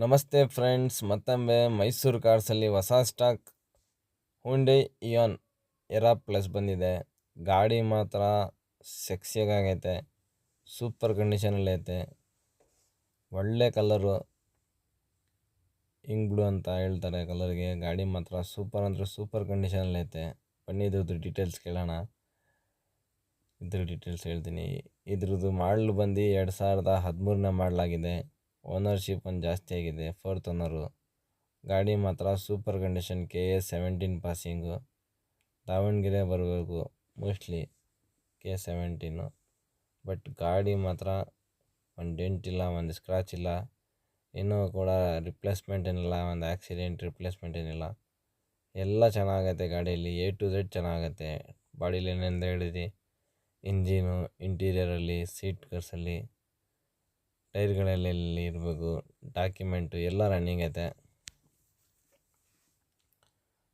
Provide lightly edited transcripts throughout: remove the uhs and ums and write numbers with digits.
ನಮಸ್ತೆ ಫ್ರೆಂಡ್ಸ್, ಮತ್ತೊಮ್ಮೆ ಮೈಸೂರು ಕಾರ್ಸಲ್ಲಿ ಹೊಸ stock Hyundai Ian era plus ಬಂದಿದೆ. ಗಾಡಿ ಮಾತ್ರ ಸೆಕ್ಸಿಯಾಗೈತೆ, ಸೂಪರ್ ಕಂಡೀಷನಲ್ಲಿ ಐತೆ. ಒಳ್ಳೆ ಕಲರು, ಇಂಕ್ ಬ್ಲೂ ಅಂತ ಹೇಳ್ತಾರೆ ಕಲರ್ಗೆ. ಗಾಡಿ ಮಾತ್ರ ಸೂಪರ್ ಅಂದರೆ ಸೂಪರ್ ಕಂಡೀಷನಲ್ಲಿ ಐತೆ. ಬನ್ನಿ ಇದ್ರದ್ದು ಡೀಟೇಲ್ಸ್ ಕೇಳೋಣ. ಡೀಟೇಲ್ಸ್ ಹೇಳ್ತೀನಿ. ಇದ್ರದ್ದು ಮಾಡಲ್ ಬಂದು 2013ನೇ ಮಾಡಲಾಗಿದೆ. ಓನರ್ಶಿಪ್ ಒಂದು ಜಾಸ್ತಿ ಆಗಿದೆ, 4th ಓನರು. ಗಾಡಿ ಮಾತ್ರ super condition. KA17 passing. Davanagere ಬರಬೇಕು ಮೋಸ್ಟ್ಲಿ KA17. ಬಟ್ ಗಾಡಿ ಮಾತ್ರ ಒಂದು ಡೆಂಟ್ ಇಲ್ಲ, ಒಂದು ಸ್ಕ್ರಾಚ್ ಇಲ್ಲ, ಇನ್ನೂ ಕೂಡ ರಿಪ್ಲೇಸ್ಮೆಂಟ್ ಏನಿಲ್ಲ, ಒಂದು ಆಕ್ಸಿಡೆಂಟ್ ರಿಪ್ಲೇಸ್ಮೆಂಟ್ ಏನಿಲ್ಲ. ಎಲ್ಲ ಚೆನ್ನಾಗೈತೆ ಗಾಡಿಯಲ್ಲಿ, A to Z ಚೆನ್ನಾಗೈತೆ. ಬಾಡಿಲಿ ಏನೆಂದು ಹೇಳಿದೆ, ಇಂಜಿನು, ಇಂಟೀರಿಯರಲ್ಲಿ, ಸೀಟ್ ಕರ್ಸಲ್ಲಿ, ಟೈರ್ಗಳಲ್ಲಿ ಇರಬೇಕು, ಡಾಕ್ಯುಮೆಂಟು ಎಲ್ಲ ರನ್ನಿಂಗ್ ಐತೆ.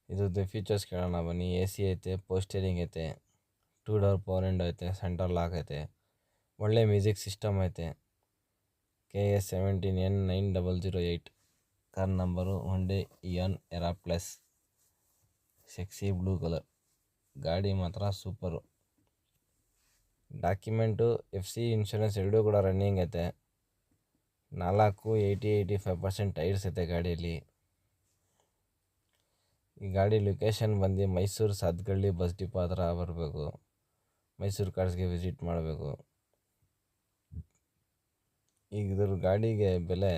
ಇದ್ರದ್ದು ಫೀಚರ್ಸ್ ಕೇಳೋಣ ಬನ್ನಿ. AC ಐತೆ, ಪೋಸ್ಟರಿಂಗ್ ಐತೆ, 2 ಡೋರ್ ಪವರ್ ವಿಂಡೋ ಐತೆ, ಸೆಂಟರ್ ಲಾಕ್ ಐತೆ, ಒಳ್ಳೆ ಮ್ಯೂಸಿಕ್ ಸಿಸ್ಟಮ್ ಐತೆ. KA17N9008 car number. Hyundai Ian era plus, sexy blue colour. ಗಾಡಿ ಮಾತ್ರ ಸೂಪರು. ಡಾಕ್ಯುಮೆಂಟು, FC ಇನ್ಶೂರೆನ್ಸ್ ಎರಡೂ ಕೂಡ ರನ್ನಿಂಗ್ ಐತೆ. 80-85% ಟೈರ್ಸ್ ಐತೆ ಗಾಡಿಯಲ್ಲಿ. ಈ ಗಾಡಿ ಲೊಕೇಶನ್ ಬಂದು ಮೈಸೂರು ಸಾತ್ಗಳ್ಳಿ ಬಸ್ ಡಿಪೋ ಹತ್ರ ಬರಬೇಕು. ಮೈಸೂರು ಕಾರ್ಸ್ಗೆ ವಿಸಿಟ್ ಮಾಡಬೇಕು. ಈಗ ಇದ್ರ ಗಾಡಿಗೆ ಬೆಲೆ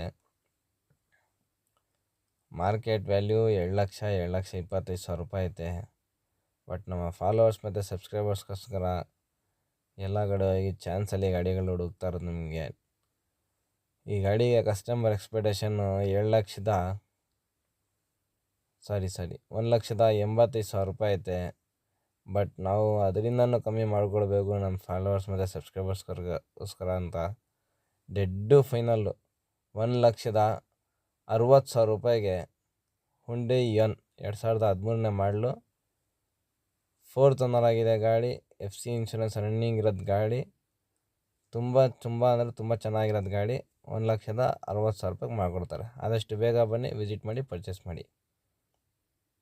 ಮಾರ್ಕೆಟ್ ವ್ಯಾಲ್ಯೂ 2,25,000 ರೂಪಾಯಿ ಐತೆ. ಬಟ್ ನಮ್ಮ ಫಾಲೋವರ್ಸ್ ಮತ್ತು ಸಬ್ಸ್ಕ್ರೈಬರ್ಸ್ಗೋಸ್ಕರ ಎಲ್ಲ ಕಡೆ ಹೋಗಿ ಚಾನ್ಸಲ್ಲಿ ಗಾಡಿಗಳು ಹುಡುಕ್ತಾ ಇರೋದು ನಿಮಗೆ. ಈ ಗಾಡಿಗೆ ಕಸ್ಟಮರ್ ಎಕ್ಸ್ಪೆಕ್ಟೇಷನ್ನು 1,85,000 ರೂಪಾಯಿ ಐತೆ. ಬಟ್ ನಾವು ಅದರಿಂದನೂ ಕಮ್ಮಿ ಮಾಡ್ಕೊಳ್ಬೇಕು ನಮ್ಮ ಫಾಲೋವರ್ಸ್ ಮತ್ತು ಸಬ್ಸ್ಕ್ರೈಬರ್ಸ್ಗೋಸ್ಕರ ಅಂತ. ಡೆಡ್ಡು ಫೈನಲ್ಲು 1,60,000 ರೂಪಾಯಿಗೆ ಹುಂಡೈ ಇಯಾನ್ 2013ನೇ ಮಾಡಲು, 4th ಓನರ್ ಆಗಿದೆ ಗಾಡಿ. FC ಇನ್ಶೂರೆನ್ಸ್ ರನ್ನಿಂಗ್ ಇರೋದು ಗಾಡಿ. ತುಂಬ ಅಂದರೆ ತುಂಬ ಚೆನ್ನಾಗಿರೋದು ಗಾಡಿ. 1,60,000 ರೂಪಾಯಿಗೆ ಮಾಡಿಕೊಡ್ತಾರೆ. ಆದಷ್ಟು ಬೇಗ ಬನ್ನಿ, ವಿಸಿಟ್ ಮಾಡಿ, ಪರ್ಚೇಸ್ ಮಾಡಿ.